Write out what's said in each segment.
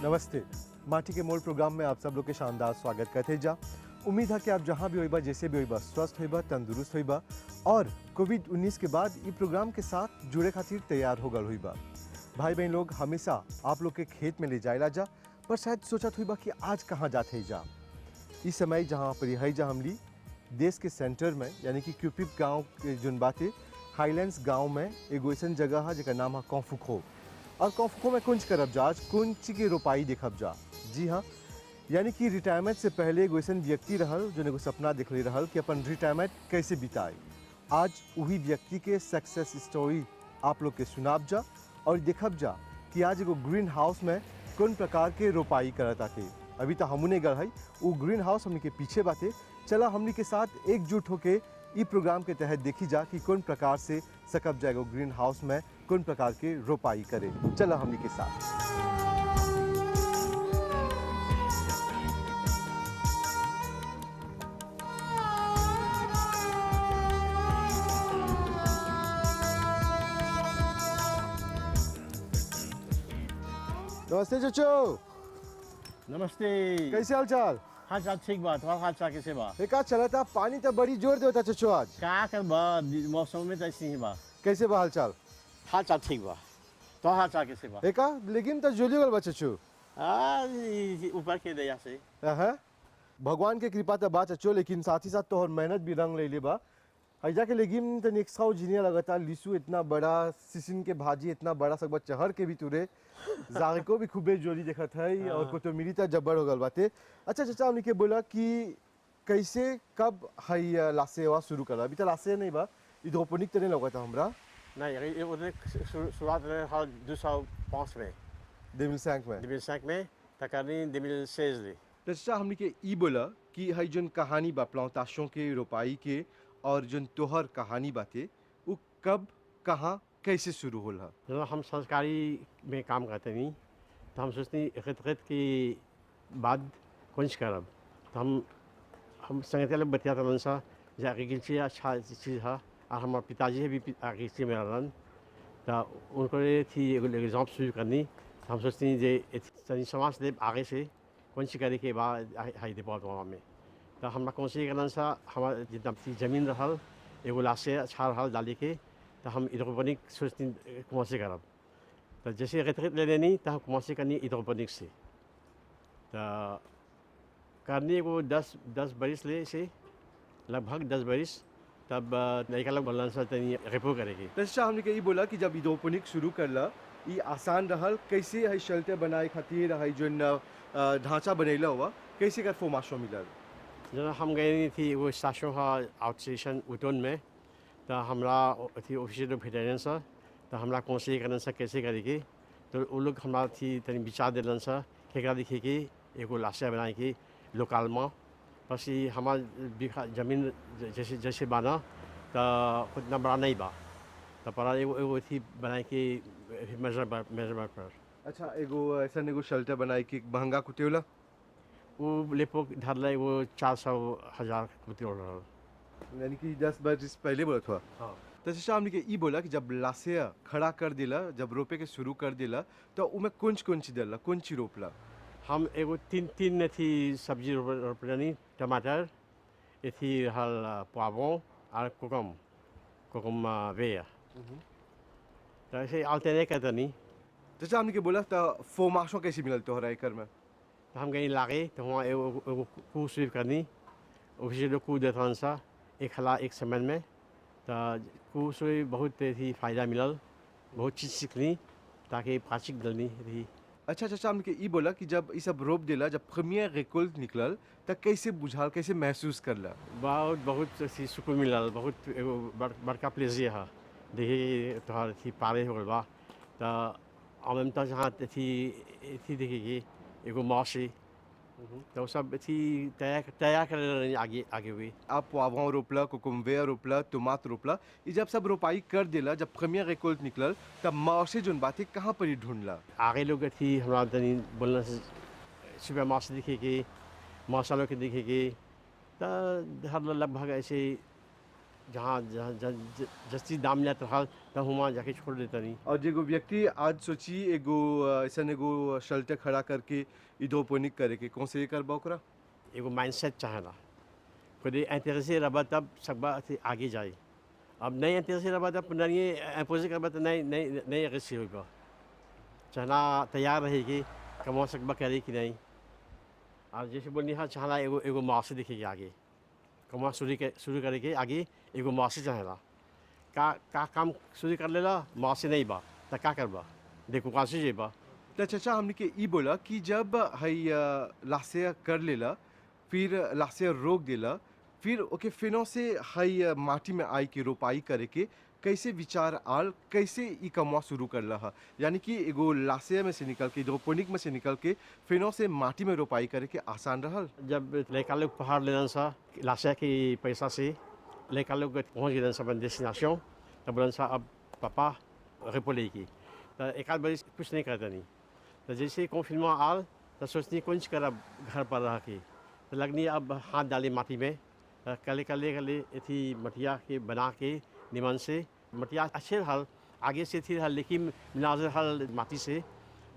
नमस्ते। माटी के मोल प्रोग्राम में आप सब लोग के शानदार स्वागत करते जा। उम्मीद है कि आप जहाँ भी होइबा, जैसे भी होइबा, स्वस्थ होइबा, तंदुरुस्त होइबा और कोविड-19 के बाद ये प्रोग्राम के साथ जुड़े खातिर तैयार हो गल होइबा। भाई बहन लोग हमेशा आप लोग के खेत में ले जाइला जा, पर शायद सोचत होइबा कि आज कहाँ जाते जा। इस समय जहाँ पर है जा हमली देश के सेंटर में यानी कि क्यूपिप गांव के जोन बाते हाईलैंड्स गांव में एगो ऐसन जगह है जेकर नाम है कॉन्फुखो। और कॉन्फुखो में कुंज करब जा, आज कुंज की रोपाई देखब जा। जी हाँ, यानी कि रिटायरमेंट से पहले एगो ऐसन व्यक्ति रहल जो एगो सपना देखले रहल कि अपन रिटायरमेंट कैसे बिताए। आज वही व्यक्ति के सक्सेस स्टोरी आप लोग के सुनाब जा और देखब जा कि आज एगो ग्रीन हाउस में कौन प्रकार के रोपाई करत आके। अभी तो हमने गल है वो ग्रीन हाउस हमने के पीछे बाते। चला हमने के साथ एकजुट होके ई प्रोग्राम के तहत देखी जा कि कौन प्रकार से सकब जाएगा ग्रीन हाउस में कौन प्रकार के रोपाई करे। चला हमने के साथ। नमस्ते चचो। नमस्ते। कैसे हाल चाल? हाल चाल ठीक बा, तुम्हारा हाल चाल कैसे बा? का चला था? पानी तो बड़ी जोर देता चचो आज। का कर बा, मौसम में तो ऐसे ही बा। कैसे बा हाल चाल? हाल चाल ठीक बा, तो हाल चाल कैसे बा? का लेकिन तो जोली गल बा चचो। ऊपर के दया से हाँ, भगवान के कृपा तो बा चचो, लेकिन साथ ही साथ तो और मेहनत भी रंग ले ले बा। हईजा के लेकिन तो नेक्साओ जीनिया लगता लिसु इतना बड़ा, सिसिन के भाजी इतना बड़ा, सब चहर के भी तुरे जायको भी खूबे जोरी देखत है और को तो मिली तो जब्बर हो गल बाते। अच्छा चाचा, हमने के बोला कि कैसे कब हई लासेवा शुरू करा? अभी तो लासे नहीं बा, इधोपोनिक तो नहीं लगता हमरा। नहीं, ये उधर शुरुआत में हाल 2005 में 2005 में तकरीबन 2016 ले। तो चाचा हमने के ई बोला कि हई जोन कहानी बा प्लांटाशों के रोपाई के और जोन तोहर कहानी बाते वो कब कहाँ कैसे शुरू होला? जब हम संस्कारी में काम करते नहीं तो हम सोचते खत के बाद कुछ करब तो हम संगत लोग बतियाते रहन सा जे एग्रीकल्चर अच्छा चीज़ है और हमारे पिताजी भी एग्रीकल्चर में रहन तो उनको थी एग्जाम शुरू करनी तो हम सोचते हैं जे समाज से आगे से कुछ करे के बाद हाई डिपार्टमेंट में तो हम कौन सी करना सा हमारे जितना जमीन रहल एगो लाशे अच्छा रहल डाली के तो हम इधोपोनिक सोचते कौन से करब तो जैसे रेत ले लेनी तो हम कौन से करनी इधोपोनिक से तो करनी वो 10 बरिस ले से लगभग 10 बरिस तब नयका लोग बोलन सा तनी रेपो करेगी। तो चाचा हमने के ई बोला कि जब इधोपोनिक शुरू करला ई आसान रहल, कैसे हई शेल्टर बनाए खातिर हई जोन ढांचा बनैला हुआ कैसे कर फॉर्मेशन मिलल? जब हम गए थी वो स्टेशन है आउट स्टेशन उतन में तो हमरा थी ऑफिसर भेटन सा तो हमरा कौन से करन सा कैसे करेगी तो वो लोग हमारा थी तनी विचार दिलन सा केकरा दिखे कि एगो लाशा बनाए कि लोकल में बस ये हमारा जमीन जैसे जैसे बना तो उतना बड़ा नहीं बा तो पर एगो थी बनाए कि मेजरमेंट पर। अच्छा, एगो ऐसा एगो शेल्टर बनाए कि महंगा कुटेला वो लेपो धरल वो 400,000 कुतियों रहल, यानी कि 10 बरिस पहले बोला था। हाँ। तो चाचा हमने के ई बोला कि जब लाशे खड़ा कर दिला, जब रोपे के शुरू कर दिला तो उमें कौन ची दिला, कौन ची रोपला? हम एगो तीन थी सब्जी रोपनी टमाटर ये थी हल पावों और कोकम वेया तो ऐसे अल्टरनेट करते नहीं चाचा हमने के बोला तो फॉर्मेशन कैसे मिलल तोहरा एकर में? तो हम कहीं लागे तो वहाँ एगो कू स्वीप करनी ऑफिसर लोग कू देता सा एक हला एक समय में तो कू से बहुत ही फ़ायदा मिलल, बहुत चीज़ सीखनी ताकि पाचिक डलनी रही। अच्छा चाचा हमने के ई बोला कि जब ये सब रोप दिला, जब प्रीमियर रिकॉल्ट निकलल तो कैसे बुझाल, कैसे महसूस करला? बहुत सी सुकून मिलल, बहुत एगो बड़का प्लेजियर है देखिए तोहर थी पारे हो गल बा तो आम तो जहाँ थी देखेगी एगो मौसी तो सब थी तैयार कर आगे हुई। आप पावों रोपला, कोकुम्बेर रोपला, टमाट रोपला, ये जब सब रोपाई कर दिला, जब प्रीमियर रिकॉल्ट निकलल तब मौसे जोन बातें कहाँ पर ही ढूंढला? आगे लोग थी हमारा तनी बोलना से सुबह मौसी दिखेगी, मौसा लोग के दिखेगी तो हर लगभग ऐसे जहाँ जहाँ जस्ती दाम लेत रहल तब हुआ जाके छोड़ देता नहीं। और एगो व्यक्ति आज सोची एगो ऐसा एगो शेल्टर खड़ा करके इधोपोनिक करे के कौन से ये करबा ओकरा? एगो माइंडसेट चाहेला खुद इंटरेस्टेड रहा तब सकबा आगे जाए। अब नहीं इंटरेस्टेड रहा तब नहीं इम्पोज करबा तो नहीं अग्रेसिव होगा। चाहना तैयार रहे कि कमा सकबा करे कि नहीं। और जैसे बोलनी हाँ चाहना एगो एगो मुआवजे दिखेगी आगे कमा शुरू करे के आगे एगो मुआवजे चाहेला का काम शुरू कर लेला मुआवजे नहीं बा तो का करबा देखो कहाँ से जेबा। तो चाचा हमने के ई बोला कि जब हई लासे कर लेला फिर लासे रोक देला फिर ओके फिनो से हई माटी में आई के रोपाई करे के कैसे विचार आल कैसे ई कमवा शुरू कर रहा यानी कि एगो लासे में से निकल के इधोपोनिक में से निकल के फिनो से माटी में रोपाई करे के आसान रहल। जब लड़का लोग पहाड़ लेना सा लाशा के पैसा से लड़का लोग पहुँच गए सब डेस्टिनेशन तब बोलन सा अब पापा रिपोले की तो एक आध बजे कुछ नहीं करता नहीं। तो जैसे कॉन्फिनमा आल तो सोचनी कुछ कर अब घर पर रह के तो लगनी अब हाथ डाले माटी में कले कले कले थी मटिया के बना के निमन से मटिया अच्छे हल आगे से थी हल लेकिन मिलाजर हल माटी से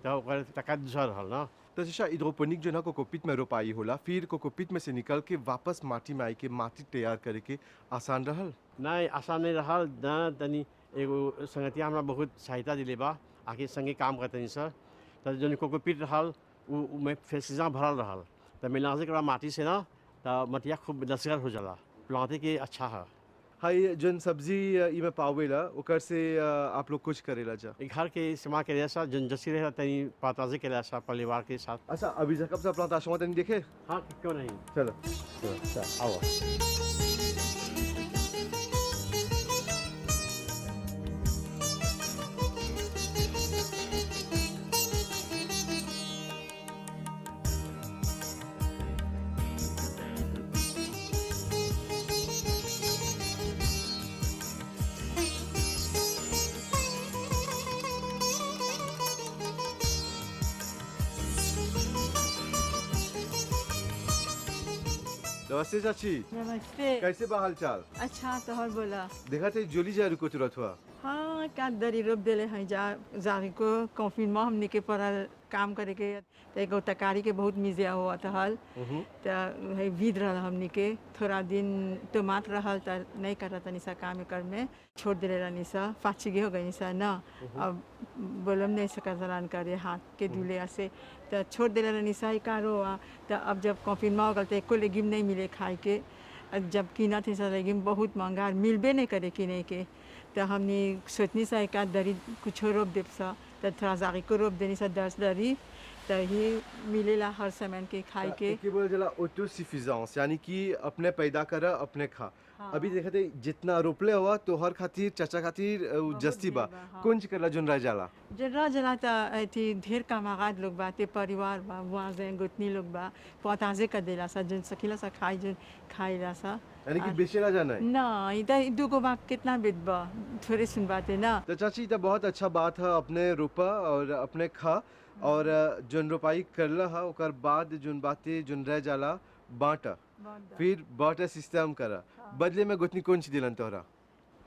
तो टका दूसरा हल ना। तो जैसा इधोपोनिक जो ना कोकोपीट में रोपाई होला फिर कोकोपीट में से निकल के वापस माटी में आई के माटी तैयार करे के आसान रहल? नहीं आसान नहीं रहा न तनी एगो संगतिया हमरा बहुत सहायता दिले बा आके संगे काम करते सर। तो जो कोकोपीट रहल में फेसिजा भरल रहल तो मिलाजे के माटी से ना तो मटिया खूब लसगर हो जाला प्लांटे के अच्छा है। हाई जन सब्जी ई में पावेला ओकर से आप लोग कुछ करेला जा? घर के इस्तेमाल के जैसा जन जसी रहे तनी पाताजे के जैसा परिवार के साथ। अच्छा अभी जब से अपना ताशमा तनी देखे? हाँ क्यों नहीं चलो चल आओ। नमस्ते चाची, नमस्ते। कैसे बा हाल चाल? अच्छा तोहर बोला। देखा थे जोली जा रुको तुरंत हुआ। हाँ का दरी रोप देले हैं जारी को कॉफिन में हमने के पड़ल काम करे के तो एगो तकारी के बहुत मिजिया हुआ था हल तो है विध रहा हमने के थोड़ा दिन तो मात रहल तो नहीं कर रहा था निशा काम कर में छोड़ दे रहा निशा फाची हो गई निशा ना अब बोलम नहीं सका जलान करे हाथ के दूल्हे से तो छोड़ दे रहा निशा ही कारो तो अब जब कॉफिन में हो गल तो एको लेगिम नहीं मिले खाए के जब कीना थे सर लेगिम बहुत महंगा मिलबे नहीं करे किने के तो हमने सोचनी सा एक आध दरी कुछ रोप देव सा तो थोड़ा जागी को रोप देनी सा 10 दरी तो ही मिलेला हर सामान के खाए के की बोल जला ऑटो सफिशिएंस यानी कि अपने पैदा करा अपने खा। हाँ। अभी देखा थे जितना रोपले हुआ तो हर खातिर चाचा खातिर जस्ती बा हाँ। कुंज करला जोन रह जाला जरा जला तो थी ढेर कामागाद लोग बा ते परिवार बा वहाँ से गोतनी लोग बा पताजे का देला सा जन सकीला सा खाई जन खाईला सा यानी कि बेचेला जाना है ना इधर दुगो बा कितना बेच बा थोड़े सुन बाते ना। तो चाची तो बहुत अच्छा बात है अपने रोपा और अपने खा और जोन रोपाई करला है ओकर बाद जोन बातें जोन रह जाला बांटा फिर बांटा सिस्टम करा बदले में गोतनी कौन सी दिलन तोहरा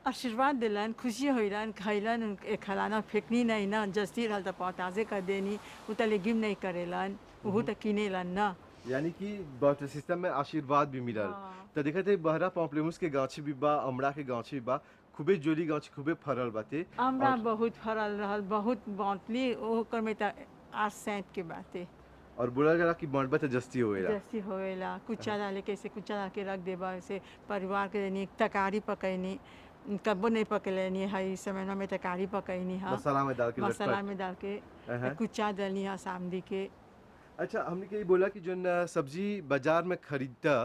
आशीर्वाद दिलन खुशी होइलन खैलन खलाना फेंकनी नहीं ना जस्ती रहल तो पताजे कर देनी उतले गिम नहीं करेलन वो तो किनेलन ना यानी कि बांटा सिस्टम में आशीर्वाद भी मिलल। हाँ। तो देखा थे बहरा पॉम्पलेमुस के गाछी भी बा अमड़ा के गाछी भी बा खूबे जोली गाछी खूबे फरल बाते हमरा बहुत फरल रहल बहुत बांटली ओकर में तो 8 सेंट के बाते और बोला जरा कि बांटबा तो जस्ती होएला जैसी होएला कुचा डाले कैसे कुचा डाल के रख देबा ऐसे परिवार के देनी तकारी पकैनी कब्बो नहीं पकैनी है इस समय में तकारी पकैनी है मसाला में डाल के मसाला लटपट। में डाल के अहं। कुचा डालनी है सामदी के। अच्छा हमने के बोला कि जोन सब्जी बाजार में खरीदता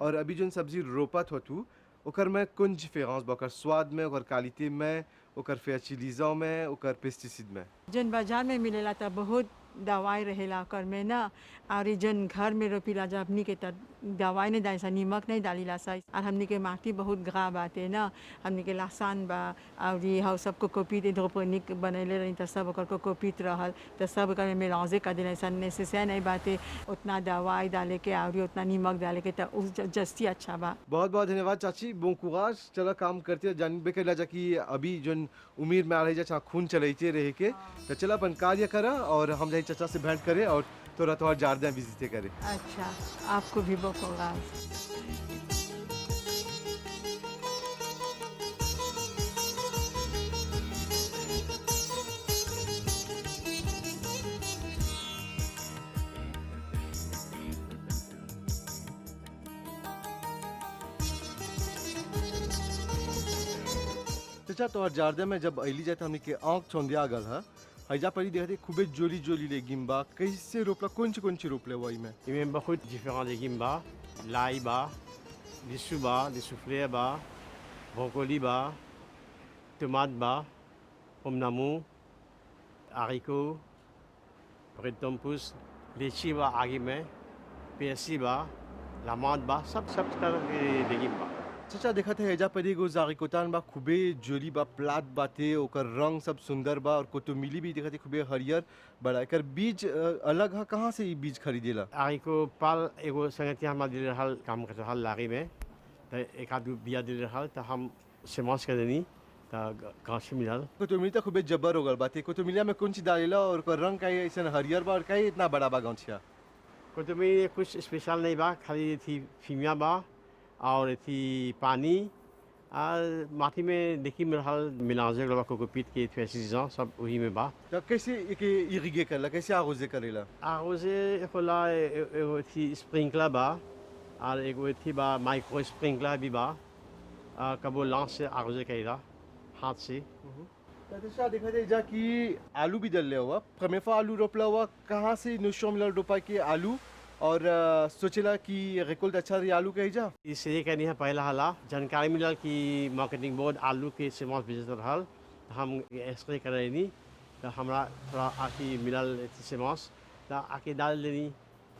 और अभी जोन सब्जी रोपत हो तू ओकर में कौन डिफरेंस बा ओकर स्वाद में ओकर क्वालिटी में ओकर फर्टिलाइजर में ओकर पेस्टिसाइड में? जन बाजार में मिलेला तो बहुत दवाई रहेला कर में ना और ई जन घर में रोपीला जब हमनी के त दवाई नहीं डाली सा नीमक नहीं डालीला सा और हमनी के माटी बहुत गड़ा बाटे ना हमनी के लहसान बा और ये हम सबको कोपीत इधोपोनिक बनैले रही त सब ओकर को कोपीत रहल त सब ओकर में मेलाजे कर देने सन नेसेसरी नहीं बाटे उतना दवाई डाले के और उतना नीमक डाले के त उस जस्ती अच्छा बा। बहुत बहुत धन्यवाद चाची, bon courage, चला काम करते जानबे करेला जा कि अभी जन उम्र में आ रही जा खून चलते रहे के तो चला अपन कार्य करा और हम जाए चाचा से भेंट करे और तोरा तोहर जारदा विजिट करे। अच्छा आपको भी बहुत होगा। चाचा तोहर जारदा में जब अली जाए तो हमने के आँख चौंधिया गल है हैजा परी देखते खूबे जोली जोली ले गिम्बा कैसे रोपला कौन सी रोपले वही में इनमें बहुत différents légumes बा, लाई बा, लिसु बा, लिसु फ्लेयर बा, ब्रोकोली बा, टमाट बा, पोमनामू, haricot, breadtompus, litchi बा आगे में, persil बा, lamande बा, सब तरह के légumes बा। चाचा देखा था हैजा परी एगो जारिकोतान बा खूबे जोली बा प्लाट बाते ओकर रंग सब सुंदर बा और कोतुमिली भी देखा थी खूबे हरियर बड़ा एकर बीज अलग है कहाँ से ये बीज खरीदेला haricot पाल एगो संगतिया हमार दिल रहल काम करत रहल लारी में त एक आदमी बिया दिल रहल त हम सेमांस कर देनी त गाँव से मिलल। कोतुमिली तो खूबे जबर हो गल बाते कोतुमिलिया में कौन सी डालेला और ओकर रंग का ऐसा हरियर बा और का इतना बड़ा बा गांछिया कोतुमिली कुछ स्पेशल नहीं बा, खाली थी फीमिया बा और थी पानी और माटी में देखी में रहल मिलाजे गलबा कोकोपीट के थ्रेसिजन सब वही में बा। तो कैसे एक इरिगे करला कैसे आगोजे करेला आरोजे होला एगो थी स्प्रिंकलर बा और एगो थी बा माइक्रो स्प्रिंकलर भी बा कबो लांच से आरोजे करेला हाथ से। चाचा देखा था जा कि आलू भी डल हुआ प्रमेफा आलू रोपला हुआ कहाँ से नुशो मिलल रोपा के आलू और सोचेला कि रिकॉल्ट अच्छा रही आलू कही जा इससे ये कहनी है पहला हाला जानकारी मिलल कि मार्केटिंग बोर्ड आलू के सेमांस बेचत रहल हम स्प्रे कर रही तो हमरा थोड़ा आके मिलल सेमांस तो आके डाल देनी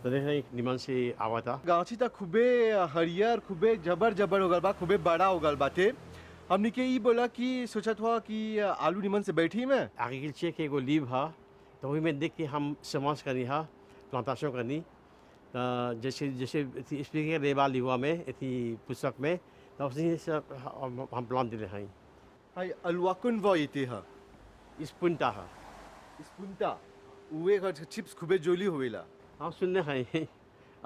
तो देख निमन से आवा था। गांची तक खूबे हरियर खूबे जबर जबर हो गल बा खूबे बड़ा हो गल बाटे हमने के ई बोला कि सोचत हुआ कि आलू निमन से बैठी में एग्रीकल्चर के एगो लीव है तो वही में देख के हम सेमांस करनी है प्लांटेशन करनी जैसे जैसे स्पीकर रेबा लिवा में थी पुस्तक में तो उसी से हम प्लांट दे रहे हैं। हाय अलवाकुन वो येते हा स्पुनता है स्पुंता उवे का चिप्स खूबे जोली होवेला हम सुनने हैं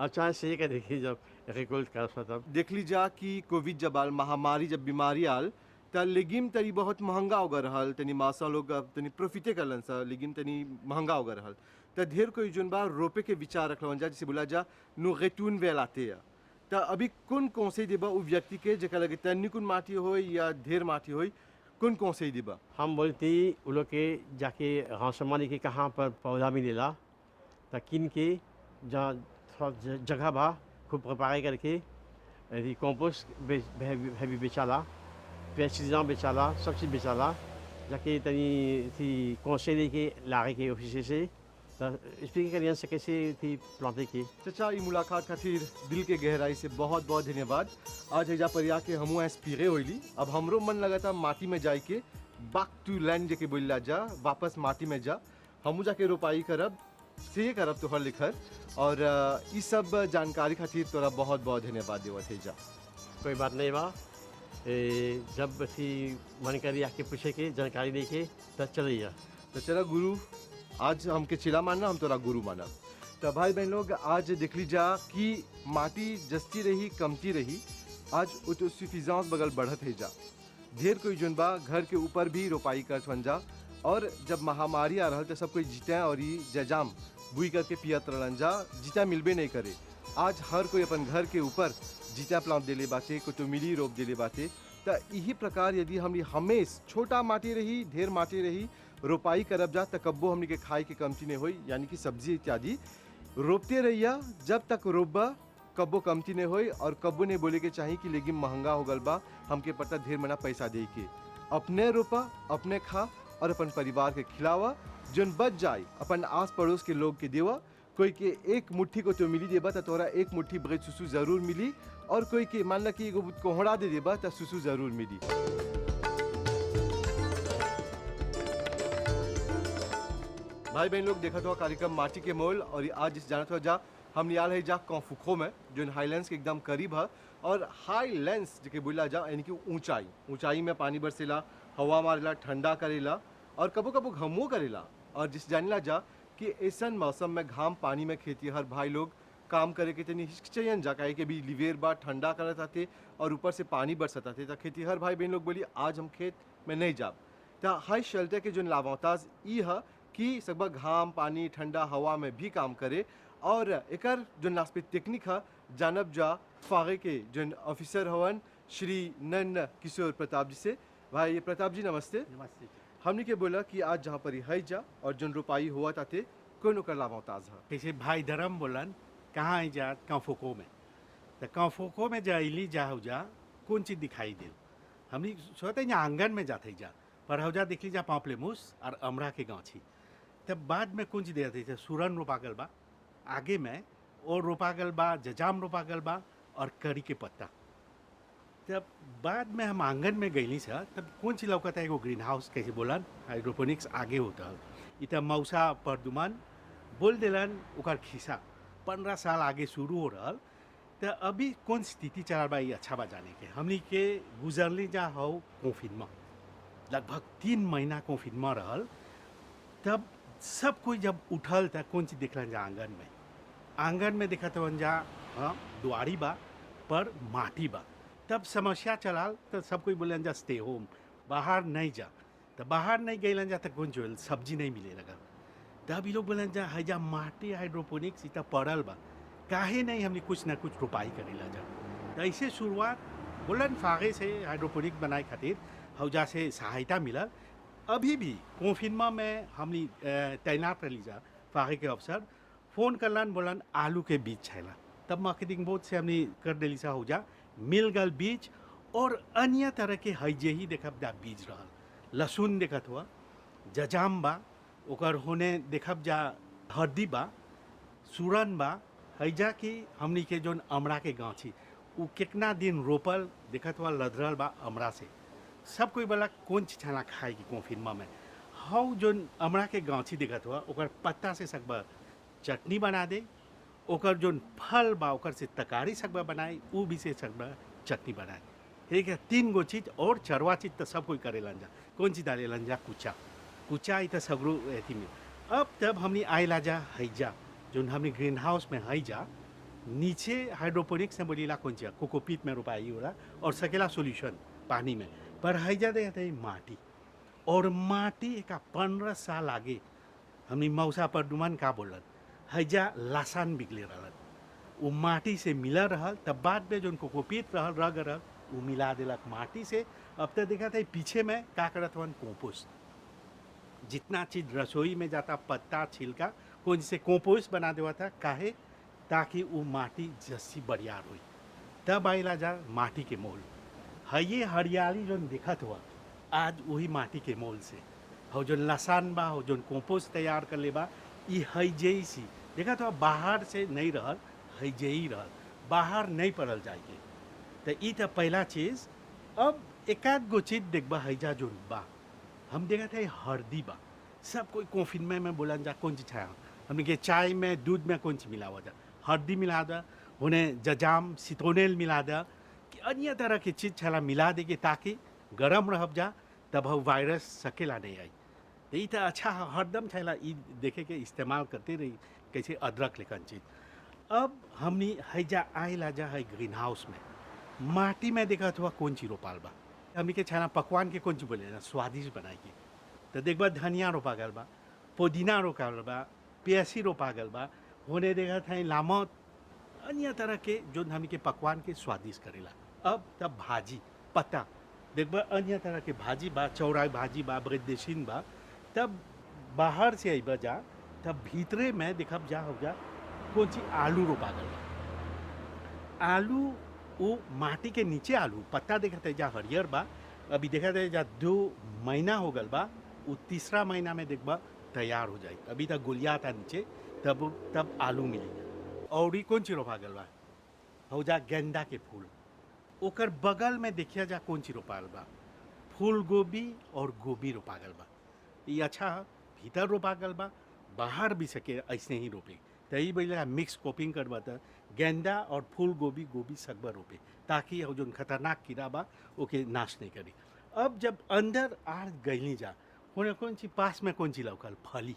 अच्छा से ये देखिए जब रिकॉल्ट कर तब देख ली जा कि कोविड जब आल महामारी जब बीमारी आल त लेगिम तनी बहुत महंगा हो रहल तनी मासा लोग तनी प्रॉफिटे करलन सा लेगिम तनी महंगा हो रहल त ढेर कोई जोन बा रोपे के विचार रखलन जा जैसे बोला जा नु गेटून वेलाते या त अभी कौन से देबा उ व्यक्ति के जेका लगे तनी कुन माटी होय या ढेर माटी होय कौन से देबा हम बोलती वो लोग के जाके रासमानी के कहाँ पर पौधा मिलेला तो किन के जहाँ थोड़ा जगह बा खूब प्रिपेयर करके यदि कंपोस्ट भी बेचाला पेस्टिसाइड बेचाला सब चीज़ बेचाला जाके तनी थी कौशल के लागे के ऑफिस से स्पीकर करियन से कैसे थी प्लांटे की। चाचा ई मुलाकात खातिर दिल के गहराई से बहुत बहुत धन्यवाद। आज हैजा पर आके हमू इंस्पिरे होइली अब हमरो मन लगा था माटी में जाए के बैक टू लैंड जेके बोलला जा वापस माटी में जा हमू जाके रोपाई करब से करब तोहर लिखर और ई सब जानकारी खातिर तोरा बहुत बहुत धन्यवाद देवत है जा। कोई बात नहीं बा जब थी मन करी आके पूछे के जानकारी दे के तब चलिए तो चला गुरु आज हमके चिला मानना हम तोरा गुरु माना तो भाई बहन लोग आज देख ली जा कि माटी जस्ती रही कमती रही आज ऑटोसफिशिएंस बगल बढ़त है जा ढेर कोई जोन बा घर के ऊपर भी रोपाई करत हन जा और जब महामारी आ रहल तो सब कोई जीता और ई जजाम बुई करके पियत रहलन जा जीता मिलबे नहीं करे आज हर कोई अपन घर के ऊपर जीता प्लांट देले बाते कोतुमिली रोप देले बाते तो यही प्रकार यदि हमनी हमेश छोटा माटी रही ढेर माटी रही रोपाई करब जा तक कब्बो हमनी के खाए के कमती नहीं होई यानी कि सब्जी इत्यादि रोपते रहिया जब तक रोपबा कब्बो कमती नहीं होई और कब्बो नहीं बोले के चाहिए कि लेकिन महंगा हो गल बा हमके पता ढेर मना पैसा दे के अपने रोपा अपने खा और अपन परिवार के खिलावा जन बच जाए अपन आस पड़ोस के लोग के देवा। कोई के एक मुट्ठी को तो मिली देबा त तोरा एक मुट्ठी बगैर सुसु जरूर मिली, और कोई के मान ला कि एगो कोहड़ा दे देबा त सुसु जरूर मिली। भाई बहन लोग देखा तो कार्यक्रम माटी के मोल, और ये आज इस जानत हो जा हम लियाल है जा कॉन्फुखो में जो हाईलैंड्स के एकदम करीब है। और हाईलैंड्स जिके बोला जा यानी कि ऊंचाई में पानी बरसेला, हवा मारेला, ठंडा करेला और कबो कबो घमो करेला। और जिस जानिला जा कि ऐसन मौसम में घाम पानी में खेती हर भाई लोग काम करे के तनी हिचकिचयन जा, काहे के भी लिवेर बा ठंडा करत आते और ऊपर से पानी बरसत आते। त खेती हर भाई बहन लोग बोली आज हम खेत में नहीं जाब। त हाई शेल्टर के जो लावाताज ई है कि सब घाम पानी ठंडा हवा में भी काम करे। और एकर जो नास्पे टेक्निक है जानब जा फागे के जो ऑफिसर हवन श्री नन किशोर प्रताप जी से। भाई प्रताप जी नमस्ते। नमस्ते जी। हमने के बोला कि आज जहाँ पर है जा और जो रोपाई हुआ ताते कौन ओकर लावाताज है। जैसे भाई धर्म बोलन कहाँ है जा कांफोको में, तो कांफोको में जाइली जा हो जा कौन चीज़ दिखाई दे। हमने सोचते हैं आंगन में जाते जा, पर हो जा देख ली जा पापलेमूस और अमरा के गाछी। तब बाद में कौन चीज़ देते थे, सूरन रोपा गल बा आगे में, और रोपा गल बा जजाम रोपा गल बा और करी के पत्ता। तब बाद में हम आंगन में गईली सा, तब कौन चीज़ लौकता है, वो ग्रीन हाउस कैसे बोलन हाइड्रोपोनिक्स आगे होता। इतना मौसा परदुमान बोल दिलन ओकर खिस्सा 15 साल आगे शुरू हो रहा। तो अभी कौन स्थिति चल बा ये अच्छा बा जाने के। हमनी के गुजरली जा हो कोफिनमा, लगभग 3 महीना कोफिनमा रहल। तब सब कोई जब उठल तब कौन चीज़ देखलन जा आंगन में देखा तो जा हाँ दुआरी बा पर माटी बा। तब समस्या चलाल तो सब कोई बोलन जा स्टे होम, बाहर नहीं जा। तो बाहर नहीं गईलन जा तो कौन जो सब्जी नहीं मिले लगा। तब ये लोग बोलन जा है जा माटी हाइड्रोपोनिक्स इतना पड़ल बा, काहे नहीं हमने कुछ ना कुछ रोपाई करेला जा। तो ऐसे शुरुआत बोलन फागे से हाइड्रोपोनिक बनाए खातिर हौजा से सहायता मिलल। अभी भी कोफिनमा में हमने तैनात रही जा फागे के अफसर फ़ोन करलन बोलन आलू के बीज छैला। तब मार्केटिंग बोर्ड से हमने कर दिली सा हो जा मिल गल बीज, और अन्य तरह के हईजे ही देखब जा बीज रहल। लहसुन देखत हुआ जजाम बा, ओकर होने देखब जा हरदी बा, सूरन बा, हैजा कि हमनी के जोन अमरा के गाछी उ कितना दिन रोपल देखत हुआ लदरल बा अमरा से। सब कोई बोला कौन चीज छाना खाए की कोफिनमा में हाउ जोन अमरा के गाछी देखत हुआ ओकर पत्ता से सकबा चटनी बना दे, ओकर जोन फल बा ओकर से तकारी सकबा बनाए, उ भी से सकबा चटनी बनाए। ठीक है, 3 गो चीज और चरवा चीज तो सब कोई करे जा। कौन चीज डाले जा कुचा इत सगरू एथी में। अब तब हमने आएला जा हैजा जोन हमने ग्रीन हाउस में हैजा नीचे हाइड्रोपोनिक्स में बोलीला कौन चीज कोकोपीट में रोपाई होला और सकेला सोल्यूशन पानी में, पर हैजा देखते हैं माटी। और माटी एक 15 साल आगे हमने मौसा पर दुमान का बोलन हैजा लासान बिगले रहल, वो माटी से मिला रहल। तब बाद में जो कोकोपीट रहल रग रहल वो मिला दिलक माटी से। अब तक देखा था पीछे में का करत वन कंपोस्ट, जितना चीज़ रसोई में जाता पत्ता छिलका कौन से कंपोस्ट बना देवा था, काहे ताकि वो माटी जस्सी बरियार हुई। तब आइला जा माटी के मोल है, ये हरियाली जो दिखत हुआ आज वही माटी के मोल से हो जो लसान बा हो जो कंपोस्ट तैयार कर ले बा ये है जैसी देखा तो बाहर से नहीं रहल है ही रहल, बाहर नहीं पड़ल जाएगी। तो ये तो पहला चीज़। अब एकाध गो चीज देखबा हैजा जो बा हम देखा था हरदी बा। सब कोई कॉफिन में बोलन जा कौन चीज छाया हमने के चाय में दूध में कौन चीज मिला हुआ जा, हरदी मिला दा, उन्हें जजाम सितोनेल मिला दा, कि अन्य तरह की चीज़ छला मिला देगी ताकि गरम रह जा तब हम वायरस सकेला नहीं आई। तो ये तो अच्छा हरदम छला ये देखे के इस्तेमाल करते रही कैसे अदरक लेखन चीज़। अब हमने हैजा आएला जा है ग्रीन हाउस में माटी में देखा हुआ कौन चीज रोपाल बा। हमने के छाना पकवान के कौन चीज बोले ना स्वादिष्ट बनाएगी। तो देख बा धनिया रोपा गल बा, पुदीना रोपा गल बा, प्यासी रोपा गल बा, होने देखा था लामत अन्य तरह के जो हमने के पकवान के स्वादिष्ट करेला। अब तब भाजी पत्ता देख बा अन्य तरह के भाजी बा, चौराई भाजी बा, ब्रदेशीन बा। तब बाहर से आई जा तब भीतरे में देखब जा हो जा कौन सी आलू रोपा गल बा। आलू वो माटी के नीचे आलू पत्ता देखते जा हरियर बा। अभी देखा जाए जा 2 महीना हो गल बा, वो तीसरा महीना में देखबा तैयार हो जाए। अभी तक गुलिया था नीचे, तब आलू मिली। और ये कौन सी रोपा गल बा? हो जा गेंदा के फूल। ओकर बगल में देखिया जा कौन सी रोपाल बा? फूल गोभी और गोभी रोपा गल बा। ये अच्छा है, भीतर रोपा गल बा, बाहर भी सके ऐसे ही रोपे। तही बोले मिक्स कोपिंग करवा था, गेंदा और फूल गोभी गोभी सकबर रोपे, ताकि वो जो खतरनाक कीड़ा बा ओके नाश नहीं करी। अब जब अंदर आ गई जा होने कौन सी पास में कौन सी लौकल फली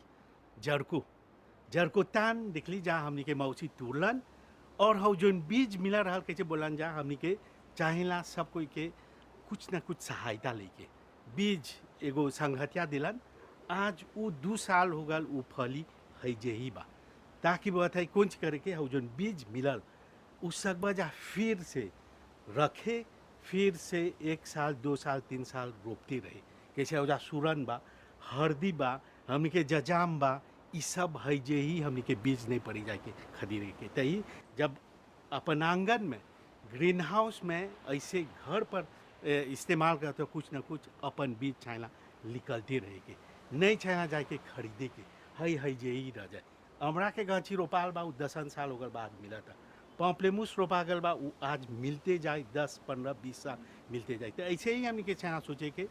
जरको तान दिखली जा हमनी के मौसी तुरलन। और हो जो बीज मिला रहा कैसे बोलन जा हमनी के चाहेला सब कोई के कुछ न कुछ सहायता लेके बीज एगो संगठिया दिलन। आज वो 2 साल हो गल वो फली है जे ही बा, ताकि बात है कुछ करके हो जो बीज मिलल उस सकबा जा फिर से रखे, फिर से 1 साल 2 साल 3 साल रोपती रहे। कैसे हो जा सूरन बा, हरदी बा, हमनी के जजाम बा, ये सब है जे ही हमनी के बीज नहीं पड़ी जाए के खरीदे के। तही जब अपन आंगन में ग्रीन हाउस में ऐसे घर पर इस्तेमाल करते कुछ न कुछ अपन बीज छायला निकलती रहेगी, नहीं छाया जाए के खरीदे के है जे ही रह जाए। अमरा के गाछी रोपाल बा 10 साल होकर बाद मिला था। पॉम्पलेमूस रोपा गल बा वो आज मिलते जाए 10 15 20 साल मिलते जाए। तो ऐसे ही हमने के छाया सोचे के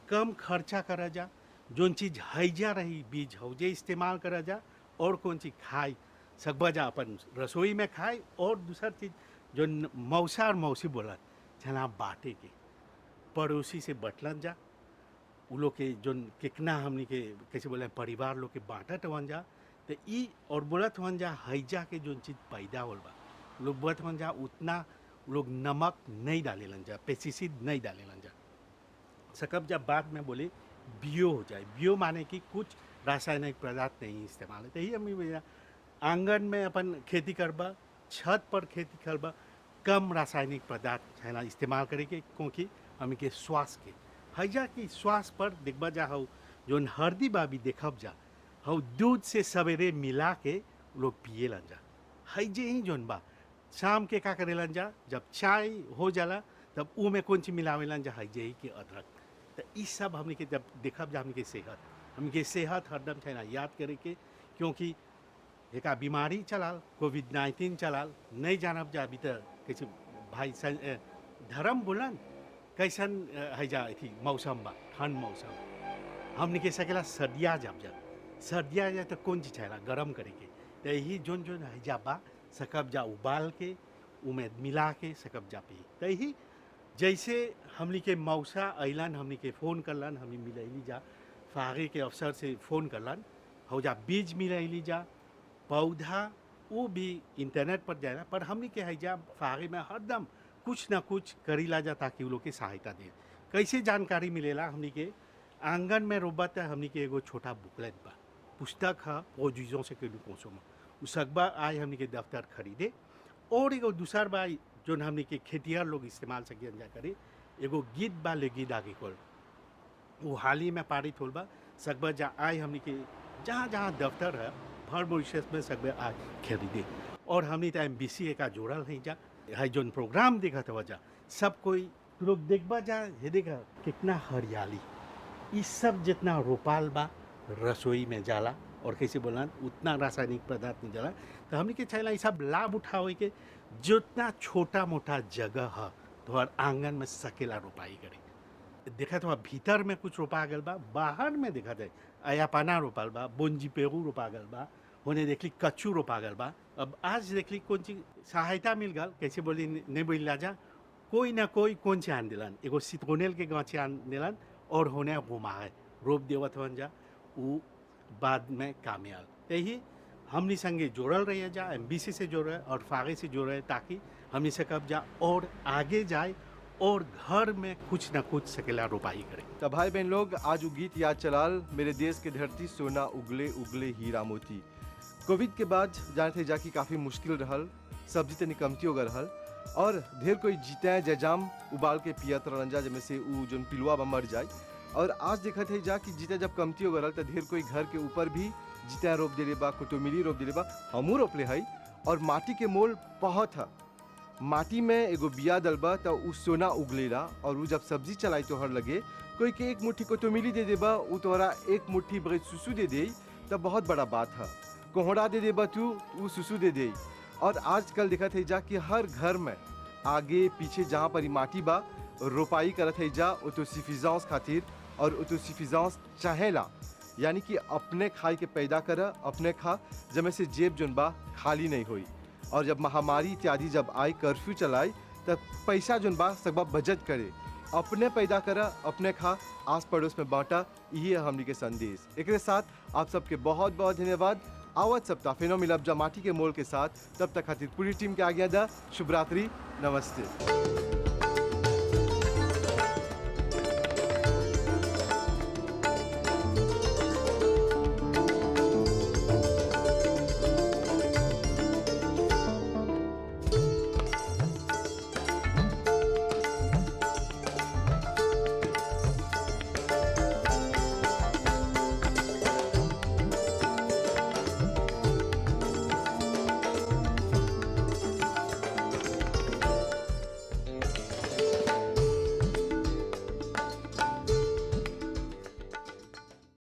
कम खर्चा करा जा, जोन चीज़ हैजा रही बीज हो जे इस्तेमाल करा जा, और कौन चीज़ खाए सकबा जा अपन रसोई में खाए। और दूसरा चीज़ जो मौसा और मौसी बोला छना बांटे के, पड़ोसी से बटलन जा, उ लोग के जो कितना हमनी के कैसे बोले परिवार लोग के बांटत हवन जा। तो ई और बोलत हवन जा हैजा के जो चीज़ पैदा होल बा लोग बोलत हवन जा उतना लोग नमक नहीं डालेलन जा, पेस्टिसाइड नहीं डालेलन जा। सकब जब बाद में बोले बियो हो जाए, बियो माने कि कुछ रासायनिक पदार्थ नहीं इस्तेमाल है। तो यही हमें आंगन में अपन खेती करबा, छत पर खेती करबा, कम रासायनिक पदार्थ है ना इस्तेमाल करेंगे, क्योंकि हमें के स्वास्थ्य के हैजा की स्वास्थ्य पर देखबा जा हो जो हरदी बा भी देखब जा हो दूध से सवेरे मिला के लोग पिए लन जा। हैजे ही जोन बा शाम के का करेलन जा, जब चाय हो जाला तब ऊ में कौन सी मिलावेलन जा हैजे ही के अदरक। तो ये सब हमने के जब देखब जा हमने के सेहत हरदम छना याद करे के, क्योंकि एक बीमारी चलाल कोविड-19 चलाल नहीं जानब जा अभी तक कैसे भाई धर्म बोलन कैसन है जा थी मौसम बा ठंड मौसम हमने के सकेला सर्दिया जब सर्दिया जाए तो कौन चीज छला गरम करे के। तो यही जोन जोन है जा बा सकब जा उबाल के उमें मिला के सकब जा पी। तो यही जैसे हमनी के मौसा अलन हमनी के फ़ोन करलन, हमनी मिलैली जा फागे के अवसर से फ़ोन करलन, हो जा बीज मिलैली जा पौधा वो भी इंटरनेट पर जाए, पर हमनी के है जा फागे में हरदम कुछ ना कुछ करीला जा ताकि वो लोग के सहायता दे। कैसे जानकारी मिलेला हमनी के आंगन में रोबत है, हमनी के एगो छोटा बुकलेट बा पुस्तक है प्रोड्यूसों से केलू कोसों उस अखबा आए हमनी के दफ्तर खरीदे। और एगो दूसर बा जो हमनी के खेतिहर लोग इस्तेमाल सकियन जा करे, एगो गीत बा ले गीत आगे कोल वो हाल ही में पारित होल बा सकबा जा आए हमनी के जहाँ जहाँ दफ्तर है भर मॉरिशस में सकबे आज खरीदे। और हमनी तो MBC का जोड़ल नहीं जा है जो प्रोग्राम देखा था वजह सब कोई लोग देखबा जा ये देखा कितना हरियाली, इस सब जितना रोपाल बा रसोई में जाला और कैसे बोला उतना रासायनिक पदार्थ नहीं जाला। तो हमने के चाहिए सब लाभ उठावे के जितना छोटा मोटा जगह है तो हर आंगन में सकेला रोपाई करे। देखा तो भीतर में कुछ रोपा गल बा, बाहर में देखा जाए अयापाना रोपाल बा, बोंजी पेरू रोपा गल बा, होने देखली कच्चू रोपा गल बा। अब आज देखली कौन चीज सहायता मिल गल कैसे बोली नहीं बोल जा कोई ना कोई कौन से आन दिलन, एगो सितोनेल के गाँचे आन दिलन और होने घुमा है रोप देवत हन जा वो बाद में कामयाब। यही हमनी संगे जोड़ल रहे जा MBC से जोड़ रहे और फागे से जोड़ रहे ताकि हमनी सकब जा और आगे जाए और घर में कुछ न कुछ सकेला रोपाई करे। तो भाई बहन लोग आज वो गीत याद चलाल मेरे देश के धरती सोना उगले उगले हीरा मोती। कोविड के बाद जानते जाकि काफ़ी मुश्किल रहल, सब्जी तनी कमती हो गल रहल और ढेर कोई जीते जजाम उबाल के पियत रहन जा जमे से उ जोन पिलुआ बा मर जाए। और आज देखत है जा कि जीता जब कमती हो गल तो ढेर कोई घर के ऊपर भी जीता रोप दिले बा, कुटुमिली रोप दिले बा, हमू रोपले है और माटी के मोल बहुत है। माटी में एगो बिया डलबा तो उ सोना उगलेला और उ जब सब्जी चलाई तोहर लगे कोई के एक मुट्ठी कोतमीली दे देबा उ तोहरा एक मुट्ठी बगैर सुसु दे दे तो बहुत बड़ा बात है। कोहड़ा दे देबा तू उ सुसु दे दे। और आजकल देखत है जा कि हर घर में आगे पीछे जहाँ पर माटी बा रोपाई करत है जा ऑटोसफिशिएंस खातिर और ऑटोसफिशिएंस चाहेला यानी कि अपने खाई के पैदा कर अपने खा जमे से जेब जोन बा खाली नहीं हुई। और जब महामारी इत्यादि जब आई कर्फ्यू चलाई तब पैसा जोन बा सब बचत करे अपने पैदा कर अपने खा आस पड़ोस में बांटा यही है हमनी के संदेश। एक साथ आप सबके बहुत बहुत धन्यवाद। आवत सप्ताह फिर मिलब जा माटी के मोल के साथ, तब तक खातिर पूरी टीम के आज्ञा दा। शुभ रात्रि, नमस्ते।